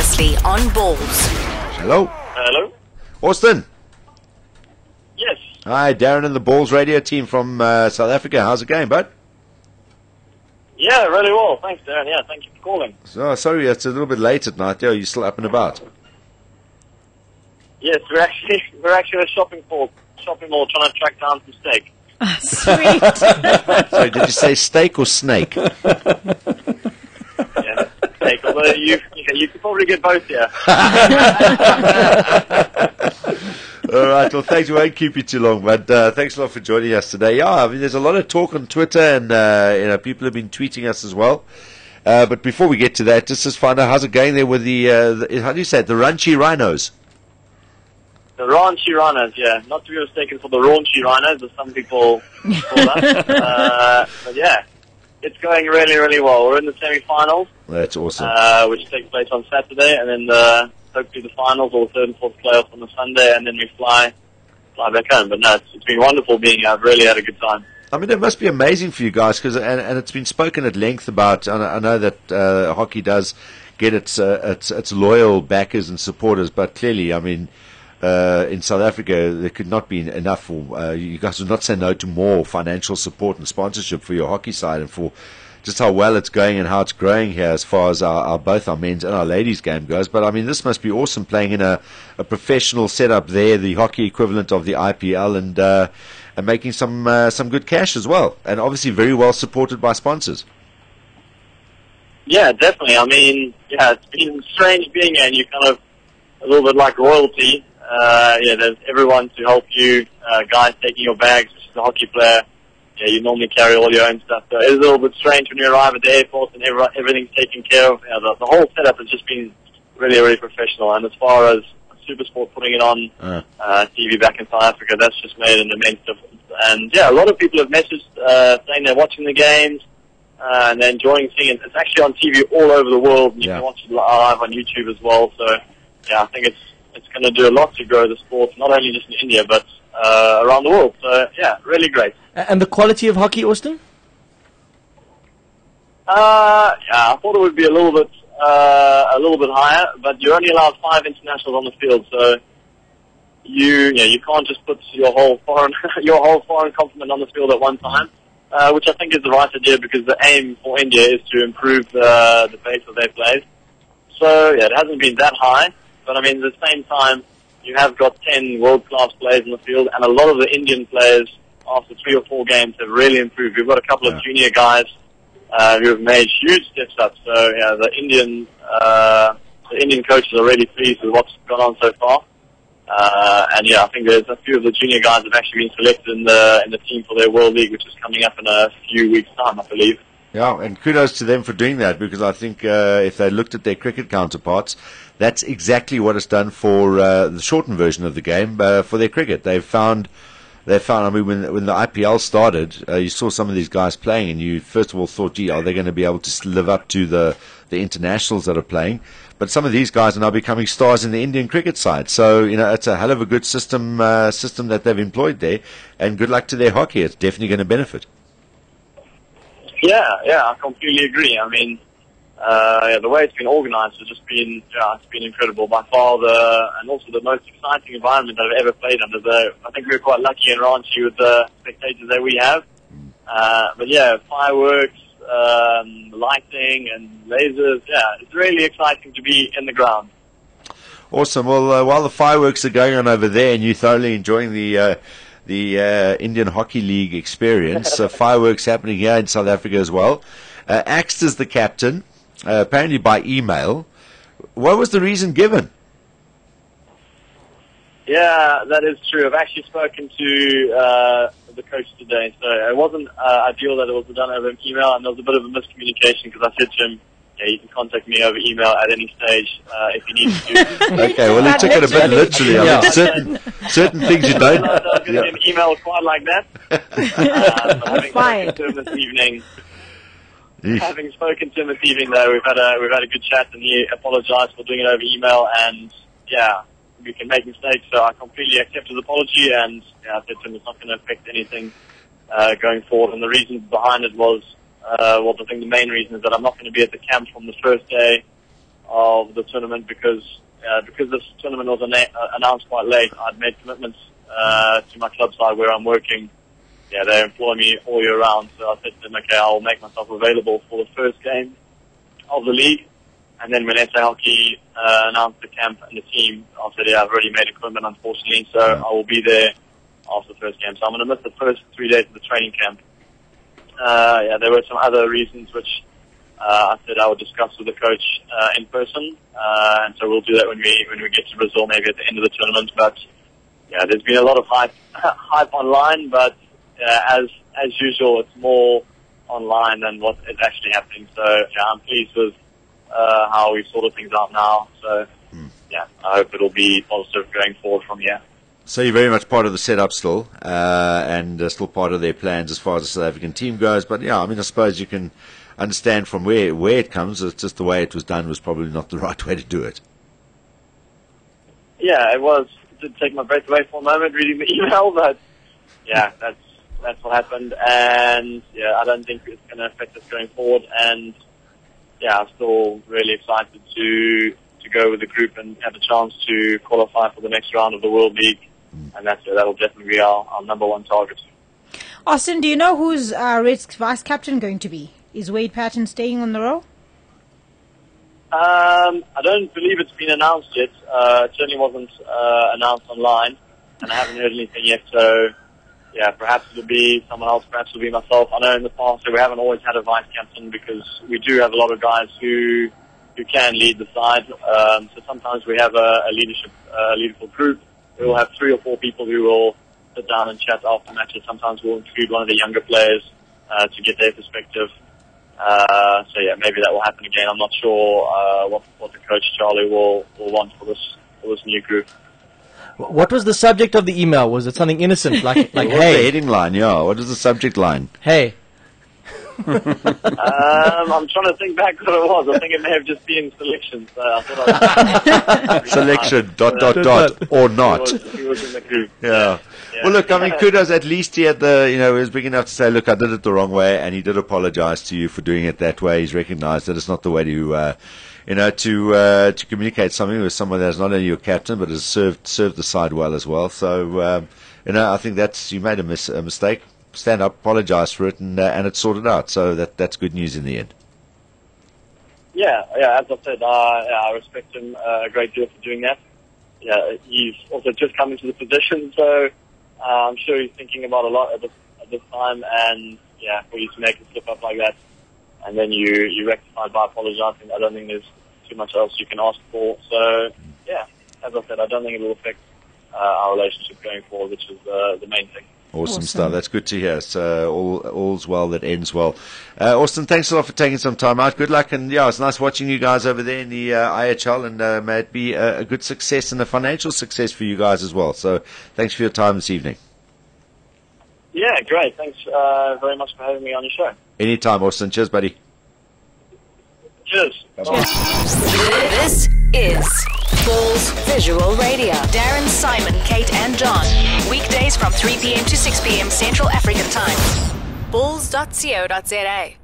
previously on Ballz. Hello. Hello. Austin. Yes. Hi, Darren and the Ballz Radio team from South Africa. How's it going, bud? Yeah, really well. Thanks, Darren. Yeah, thank you for calling. So, sorry, it's a little bit late at night. Are you still up and about? Yes, we're actually at a shopping mall trying to track down some steak. Sweet. Sorry, did you say steak or snake? Yeah, steak. Although you could probably get both here. All right, well, thanks. We won't keep you too long, but thanks a lot for joining us today. Yeah, I mean, there's a lot of talk on Twitter, and people have been tweeting us as well. But before we get to that, just find out how's it going there with the how do you say it, the Raunchy Rhinos? The Raunchy Rhinos, yeah. Not to be mistaken for the Raunchy Rhinos, as some people call us. But yeah, it's going really, really well. We're in the semi-finals. That's awesome. Which takes place on Saturday, and then hopefully the finals or the third and fourth playoffs on the Sunday, and then we fly back home. But no, it's been wonderful being here. I've really had a good time. I mean, it must be amazing for you guys, because and it's been spoken at length about. I know that hockey does get its loyal backers and supporters, but clearly, I mean, in South Africa, there could not be enough for you guys would not say no to more financial support and sponsorship for your hockey side, and for just how well it's going and how it's growing here as far as both our men's and our ladies' game goes. But I mean, this must be awesome playing in a professional setup there, the hockey equivalent of the IPL, and making some good cash as well, and obviously very well supported by sponsors. Yeah, definitely. I mean, yeah, it's been strange being here, and you kind of a little bit like royalty. Yeah, there's everyone to help you, guys taking your bags, which is a hockey player. Yeah, you normally carry all your own stuff. So it's a little bit strange when you arrive at the airport and everything's taken care of. Yeah, the whole setup has just been really, really professional. And as far as Supersport putting it on TV back in South Africa, that's just made an immense difference. And yeah, a lot of people have messaged saying they're watching the games and they're enjoying seeing it. It's actually on TV all over the world, and you can watch it live on YouTube as well. So yeah, I think it's going to do a lot to grow the sport, not only just in India, but around the world. So yeah, really great. And the quality of hockey, Austin? Yeah, I thought it would be a little bit higher, but you're only allowed 5 internationals on the field, so you can't just put your whole foreign complement on the field at one time, which I think is the right idea, because the aim for India is to improve the pace of their plays. So yeah, it hasn't been that high, but I mean at the same time you have got 10 world-class players in the field, and a lot of the Indian players after 3 or 4 games have really improved. We've got a couple of junior guys who have made huge steps up. So yeah, the Indian coaches are really pleased with what's gone on so far. And yeah, I think there's a few of the junior guys have actually been selected in the team for their World League, which is coming up in a few weeks' time, I believe. Yeah, and kudos to them for doing that, because I think if they looked at their cricket counterparts, that's exactly what it's done for the shortened version of the game for their cricket. They found. I mean, when the IPL started, you saw some of these guys playing, and you first of all thought, gee, are they going to be able to live up to the internationals that are playing? But some of these guys are now becoming stars in the Indian cricket side. So, it's a hell of a good system that they've employed there, and good luck to their hockey. It's definitely going to benefit. Yeah, I completely agree. I mean, the way it's been organized has just been, it's been incredible. By far and also the most exciting environment that I've ever played under. I think we're quite lucky in Raunchy with the spectators that we have. But yeah, fireworks, lighting and lasers, it's really exciting to be in the ground. Awesome. Well, while the fireworks are going on over there and you're thoroughly enjoying the Indian Hockey League experience, fireworks happening here in South Africa as well. Axed as the captain, apparently by email. What was the reason given? Yeah, that is true. I've actually spoken to the coach today, so it wasn't ideal that it was done over email, and there was a bit of a miscommunication, because I said to him, yeah, you can contact me over email at any stage if you need to. Okay, well, he took it a bit literally. I mean, certain things you don't. I was going to get an email quite like that. Having spoken to him this evening, though, we've had a good chat, and he apologized for doing it over email, and yeah, we can make mistakes, so I completely accept his apology, and I said to him it's not going to affect anything going forward. And the reason behind it was, I think the main reason is that I'm not going to be at the camp from the first day of the tournament because this tournament was announced quite late. I'd made commitments to my club side where I'm working. Yeah, they employ me all year round, so I said to them, okay, I'll make myself available for the first game of the league. And then when SA Hockey announced the camp and the team, I said, yeah, I've already made a commitment, unfortunately, so I will be there after the first game. So I'm going to miss the first 3 days of the training camp. Yeah, there were some other reasons which I said I would discuss with the coach in person, and so we'll do that when we get to Brazil, maybe at the end of the tournament. But yeah, there's been a lot of hype online, but as usual, it's more online than what is actually happening. So yeah, I'm pleased with how we sorted things out now. So yeah, I hope it'll be positive going forward from here. So you're very much part of the setup still, and still part of their plans as far as the South African team goes. But yeah, I mean, I suppose you can understand from where it comes. It's just the way it was done was probably not the right way to do it. Yeah, it was. It did take my breath away for a moment reading the email, but yeah, that's what happened. And yeah, I don't think it's going to affect us going forward. And yeah, I'm still really excited to go with the group and have a chance to qualify for the next round of the World League. And that'll definitely be our number one target. Austin, do you know who's Red's vice captain going to be? Is Wade Patton staying on the role? I don't believe it's been announced yet. It certainly wasn't announced online, and I haven't heard anything yet. So, yeah, perhaps it'll be someone else. Perhaps it'll be myself. I know in the past we haven't always had a vice captain because we do have a lot of guys who can lead the side. So sometimes we have a leadership group. We will have 3 or 4 people who will sit down and chat after matches. Sometimes we'll include one of the younger players to get their perspective. So yeah, maybe that will happen again. I'm not sure what the coach Charlie will want for this new group. What was the subject of the email? Was it something innocent like What's the hey, heading line? Yeah, what is the subject line? hey? I'm trying to think back what it was. I think it may have just been selection. So I thought Selection, ... or not. He was in the group. Yeah. Well, look, I mean, kudos. At least he had he was big enough to say, look, I did it the wrong way, and he did apologize to you for doing it that way. He's recognized that it's not the way to, to communicate something with someone that's not only your captain, but has served the side well as well. So, I think you made a mistake. Stand up, apologize for it, and it's sorted out. So that's good news in the end. Yeah. As I said, I respect him a great deal for doing that. Yeah, he's also just come into the position, so I'm sure he's thinking about a lot at this time. And yeah, for you to make a slip up like that, and then you rectify by apologizing, I don't think there's too much else you can ask for. So yeah, as I said, I don't think it will affect our relationship going forward, which is the main thing. Awesome stuff. That's good to hear. So all's well that ends well. Austin, thanks a lot for taking some time out. Good luck, and yeah, it's nice watching you guys over there in the IHL, and may it be a good success and a financial success for you guys as well. So thanks for your time this evening. Yeah, great. Thanks very much for having me on your show. Anytime, Austin. Cheers, buddy. Cheers. This is Ballz Visual Radio. Darren, Simon, Kate and John. Weekdays from 3 p.m. to 6 p.m. Central African Time. Ballz.co.za